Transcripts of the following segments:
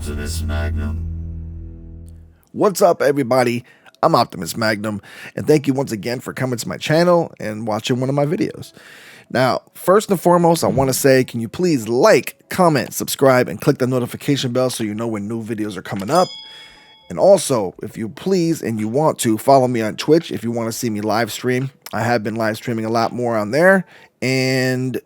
Optimus Magnum. What's up, everybody? I'm Optimus Magnum, and thank you once again for coming to my channel and watching one of my videos. Now, first and foremost, I want to say, can you please like, comment, subscribe, and click the notification bell so you know when new videos are coming up. And also, if you please and you want to, follow me on Twitch if you want to see me live stream. I have been live streaming a lot more on there. And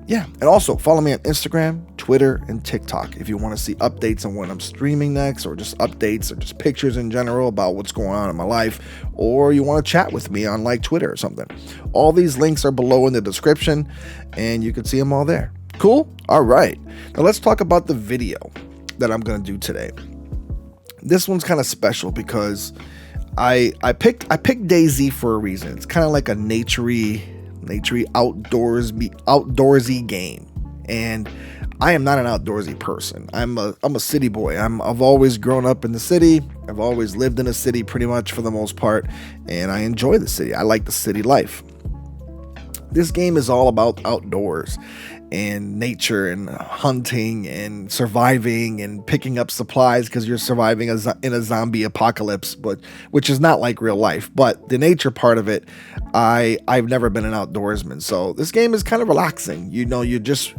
yeah, and also follow me on Instagram, Twitter, and TikTok if you want to see updates on when I'm streaming next, or just updates or just pictures in general about what's going on in my life, or you want to chat with me on like Twitter or something. All these links are below in the description, and you can see them all there. Cool? All right. Now let's talk about the video that I'm going to do today. This one's kind of special because I picked dayz for a reason. It's kind of like a naturey outdoorsy game, and I am not an outdoorsy person. I'm a city boy. I've always grown up in the city. I've always lived in a city pretty much for the most part, and I enjoy the city. I like the city life. This game is all about outdoors and nature and hunting and surviving and picking up supplies because you're surviving in a zombie apocalypse, but which is not like real life. But the nature part of it, I've never been an outdoorsman, so this game is kind of relaxing. You know, you're just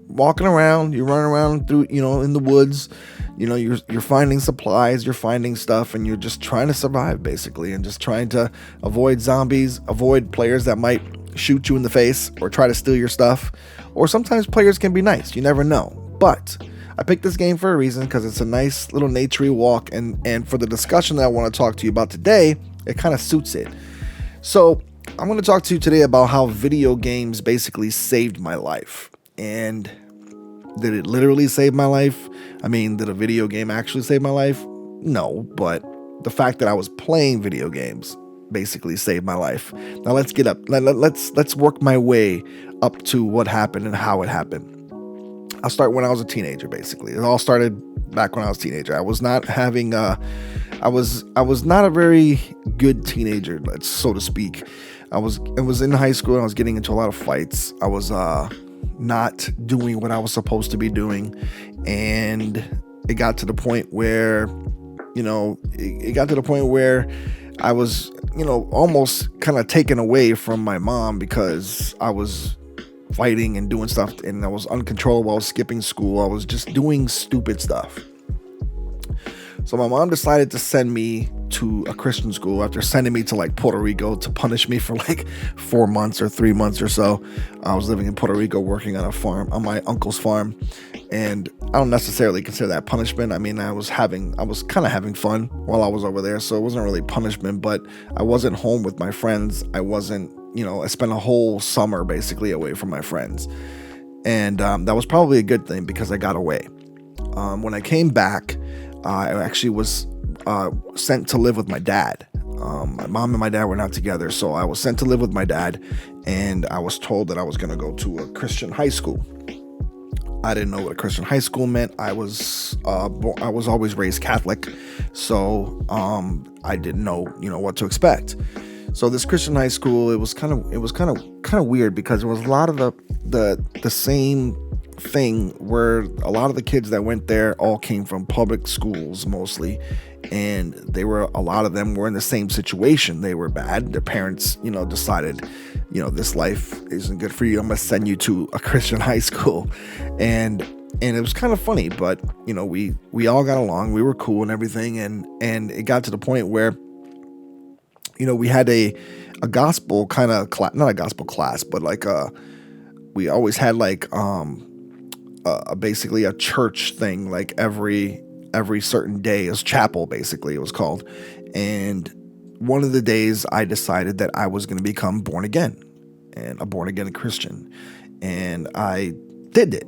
walking around, you're running around through, in the woods. You're finding supplies, you're finding stuff, and you're just trying to survive basically, and just trying to avoid zombies, avoid players that might shoot you in the face or try to steal your stuff. Or sometimes players can be nice, you never know. But I picked this game for a reason, because it's a nice little naturey walk, and for the discussion that I want to talk to you about today, it kind of suits it. So I'm going to talk to you today about how video games basically saved my life. And did it literally save my life? I mean, did a video game actually save my life? No, but the fact that I was playing video games basically saved my life. Now let's get up. Let's work my way up to what happened and how it happened. I'll start when I was a teenager. Basically, it all started back when I was a teenager. I was not having I was not a very good teenager, so to speak. I was in high school, and I was getting into a lot of fights. I was not doing what I was supposed to be doing, and it got to the point where I was, almost kind of taken away from my mom because I was fighting and doing stuff, and I was uncontrollable. I was skipping school. I was just doing stupid stuff. So my mom decided to send me to a Christian school after sending me to like Puerto Rico to punish me for like 4 months or 3 months or so. I was living in Puerto Rico working on a farm, on my uncle's farm. And I don't necessarily consider that punishment. I mean, I was kind of having fun while I was over there. So it wasn't really punishment, but I wasn't home with my friends. I wasn't, I spent a whole summer basically away from my friends. And that was probably a good thing because I got away. When I came back, I actually was sent to live with my dad. My mom and my dad were not together, so I was sent to live with my dad, and I was told that I was going to go to a Christian high school. I didn't know what a Christian high school meant. I was always raised Catholic, so I didn't know what to expect. So this Christian high school, it was kind of weird because it was a lot of the same thing, where a lot of the kids that went there all came from public schools mostly, and a lot of them were in the same situation. They were bad. Their parents decided this life isn't good for you, I'm gonna send you to a Christian high school. And it was kind of funny, but we all got along, we were cool and everything, and it got to the point where we had a gospel kind of class, not a gospel class, but like we always had like basically a church thing, like every certain day. It was chapel, basically it was called. And one of the days I decided that I was going to become born again, and a born again Christian. And I did it.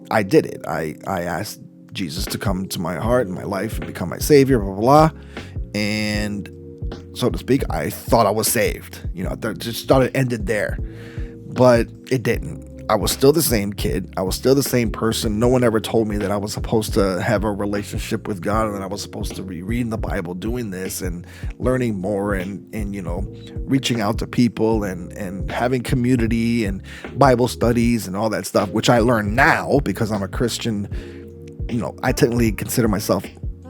I asked Jesus to come to my heart and my life and become my savior, blah, blah, blah. And so to speak, I thought I was saved. I just thought it ended there, but it didn't. I was still the same kid. I was still the same person. No one ever told me that I was supposed to have a relationship with God, and that I was supposed to be reading the Bible, doing this and learning more, and reaching out to people and having community and Bible studies and all that stuff, which I learn now because I'm a Christian I technically consider myself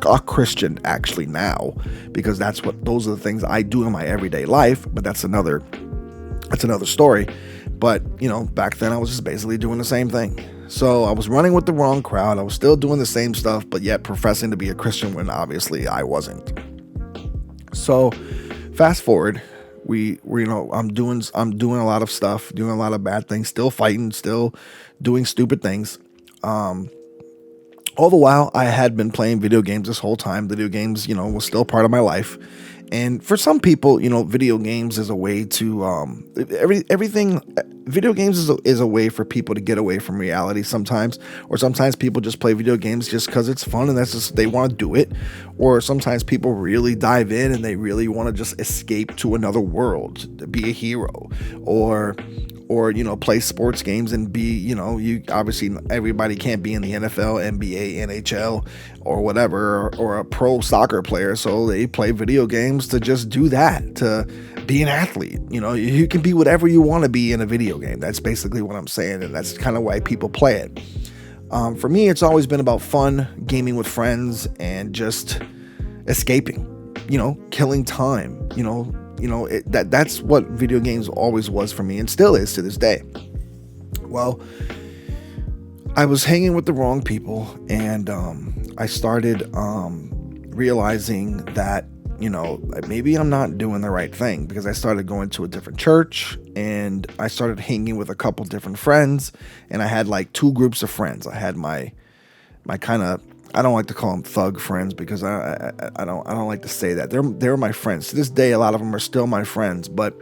a Christian actually now, because those are the things I do in my everyday life. But that's another story. But back then I was just basically doing the same thing. So I was running with the wrong crowd. I was still doing the same stuff, but yet professing to be a Christian when obviously I wasn't. So fast forward, I'm doing a lot of stuff, doing a lot of bad things, still fighting, still doing stupid things. All the while, I had been playing video games this whole time. Video games, was still part of my life. And for some people, video games is a way to everything. Video games is a way for people to get away from reality sometimes, or sometimes people just play video games just because it's fun and that's just they want to do it. Or sometimes people really dive in and they really want to just escape to another world, to be a hero, or play sports games and be, you obviously everybody can't be in the NFL, NBA, NHL, or whatever, or a pro soccer player. So they play video games to just do that, to be an athlete. You can be whatever you want to be in a video game. That's basically what I'm saying. And that's kind of why people play it. For me, it's always been about fun, gaming with friends, and just escaping, killing time, that's what video games always was for me and still is to this day. Well, I was hanging with the wrong people, and I started realizing that, maybe I'm not doing the right thing, because I started going to a different church and I started hanging with a couple different friends, and I had like two groups of friends. I had my kind of, I don't like to call them thug friends, because I don't like to say that. They're my friends. To this day, a lot of them are still my friends, but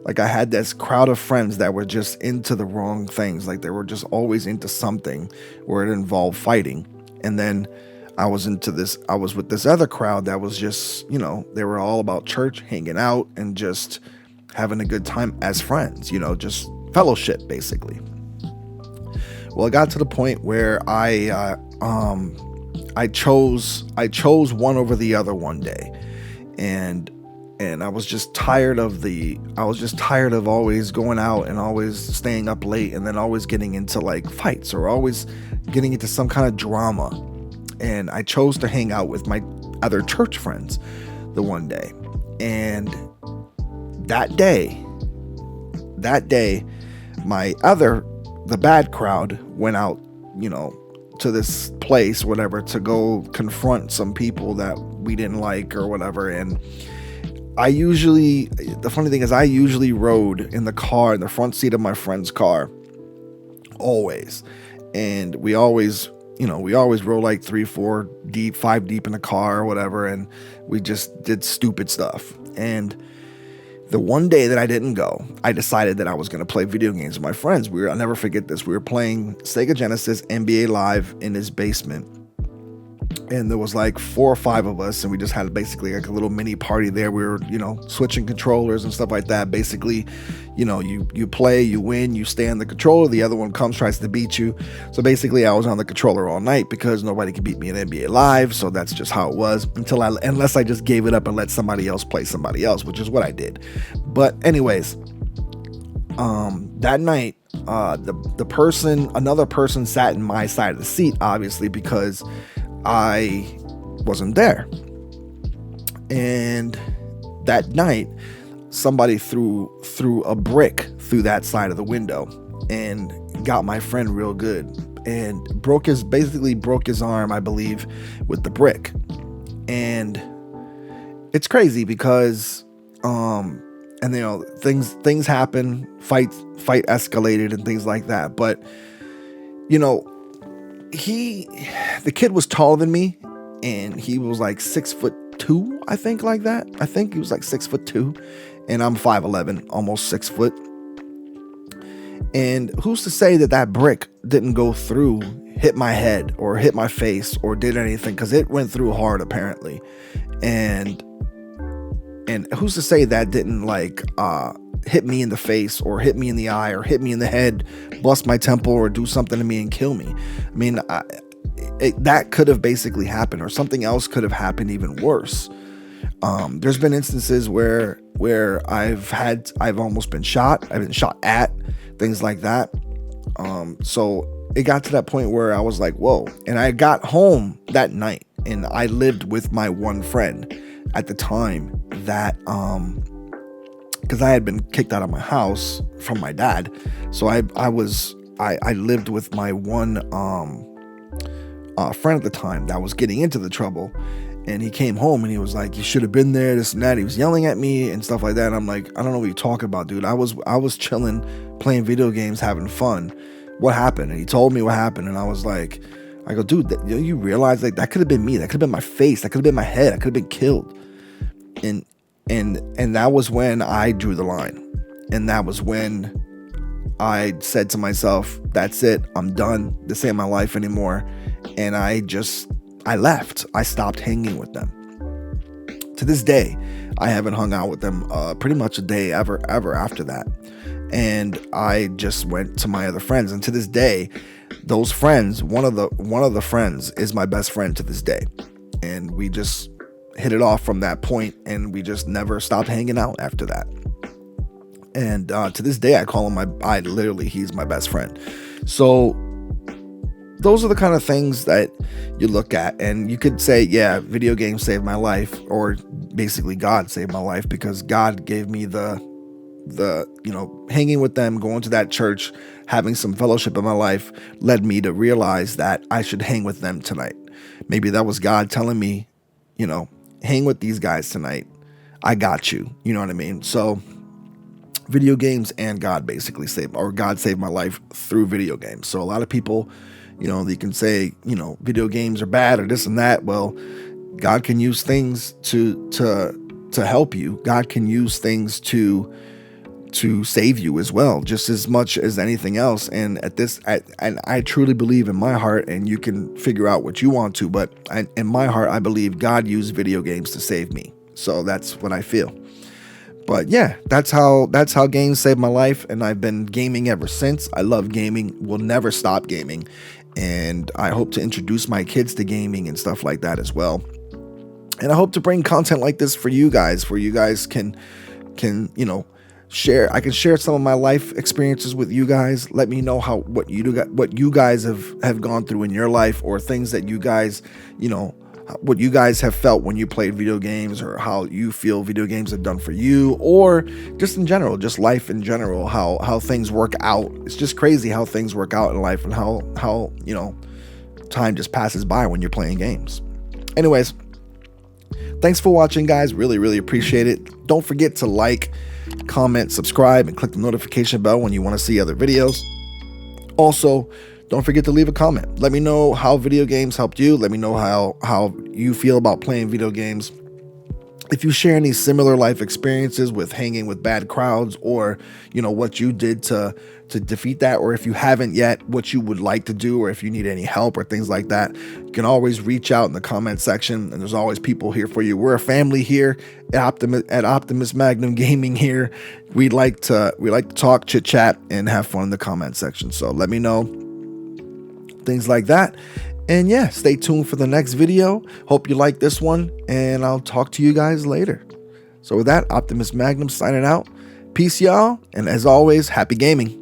like I had this crowd of friends that were just into the wrong things. Like they were just always into something where it involved fighting. And then I was with this other crowd that was just, they were all about church, hanging out and just having a good time as friends, just fellowship basically. Well, it got to the point where I chose one over the other one day, and I was just tired of always going out and always staying up late, and then always getting into like fights or always getting into some kind of drama. And I chose to hang out with my other church friends the one day. And that day, the bad crowd went out, to this place, whatever, to go confront some people that we didn't like or whatever. And the funny thing is I usually rode in the car, in the front seat of my friend's car, always. And we always rode like 3, 4 deep, 5 deep in the car or whatever. And we just did stupid stuff. And the one day that I didn't go, I decided that I was going to play video games with my friends. I'll never forget this. We were playing Sega Genesis NBA Live in his basement. And there was like 4 or 5 of us, and we just had basically like a little mini party there. We were, switching controllers and stuff like that. Basically, you play, you win, you stay on the controller. The other one comes, tries to beat you. So basically, I was on the controller all night because nobody could beat me in NBA Live. So that's just how it was unless I just gave it up and let somebody else play somebody else, which is what I did. But anyways, that night, another person sat in my side of the seat, obviously, because I wasn't there. And that night, somebody threw a brick through that side of the window and got my friend real good, and broke his arm, I believe, with the brick. And it's crazy because things happen, fight escalated and things like that. But the kid was taller than me, and he was like 6'2", I think, like that. I think he was like 6'2", and I'm 5'11", almost 6 foot. And who's to say that brick didn't go through, hit my head or hit my face or did anything, because it went through hard apparently. And who's to say that didn't hit me in the face or hit me in the eye or hit me in the head, bust my temple or do something to me and kill me. I mean, that could have basically happened, or something else could have happened even worse. There's been instances where I've almost been shot. I've been shot at, things like that. So it got to that point where I was like, whoa. And I got home that night, and I lived with my one friend at the time that, because I had been kicked out of my house from my dad. So I lived with my one friend at the time that was getting into the trouble. And he came home and he was like, you should have been there, this and that. He was yelling at me and stuff like that. And I'm like, I don't know what you're talking about, dude. I was chilling, playing video games, having fun. What happened? And he told me what happened. And I was like, I go, dude, you realize like that could have been me. That could have been my face. That could have been my head. I could have been killed. And that was when I drew the line. And that was when I said to myself, that's it. I'm done. This ain't my life anymore. And I left. I stopped hanging with them. To this day, I haven't hung out with them pretty much a day ever after that. And I just went to my other friends. And to this day, those friends, one of the friends is my best friend to this day. And we just hit it off from that point, and we just never stopped hanging out after that. And to this day, I call him he's my best friend. So those are the kind of things that you look at, and you could say, yeah, video games saved my life, or basically God saved my life, because God gave me the hanging with them, going to that church, having some fellowship in my life led me to realize that I should hang with them tonight. Maybe that was God telling me, hang with these guys tonight. I got you. You know what I mean? So video games and God basically God saved my life through video games. So a lot of people, they can say, video games are bad or this and that. Well, God can use things to help you. God can use things to save you as well, just as much as anything else. And I truly believe in my heart, and you can figure out what you want to, but in my heart, I believe God used video games to save me. So that's what I feel. But yeah, that's how games saved my life, and I've been gaming ever since. I love gaming, will never stop gaming, and I hope to introduce my kids to gaming and stuff like that as well. And I hope to bring content like this for you guys, where you guys can share. I can share some of my life experiences with you guys. Let me know what you guys have gone through in your life, or things that you guys, what you guys have felt when you played video games, or how you feel video games have done for you, or just in general, just life in general, how things work out. It's just crazy how things work out in life, and how time just passes by when you're playing games. Anyways, thanks for watching, guys. Really, really appreciate it. Don't forget to like, comment, subscribe, and click the notification bell when you want to see other videos. Also, don't forget to leave a comment. Let me know how video games helped you. Let me know how you feel about playing video games. If you share any similar life experiences with hanging with bad crowds, or what you did to defeat that, or if you haven't yet, what you would like to do, or if you need any help or things like that, you can always reach out in the comment section, and there's always people here for you. We're a family here at Optimus Magnum Gaming here. We like to talk, chit chat, and have fun in the comment section. So let me know things like that. And yeah, stay tuned for the next video. Hope you like this one, and I'll talk to you guys later. So with that, Optimus Magnum signing out. Peace, y'all. And as always, happy gaming.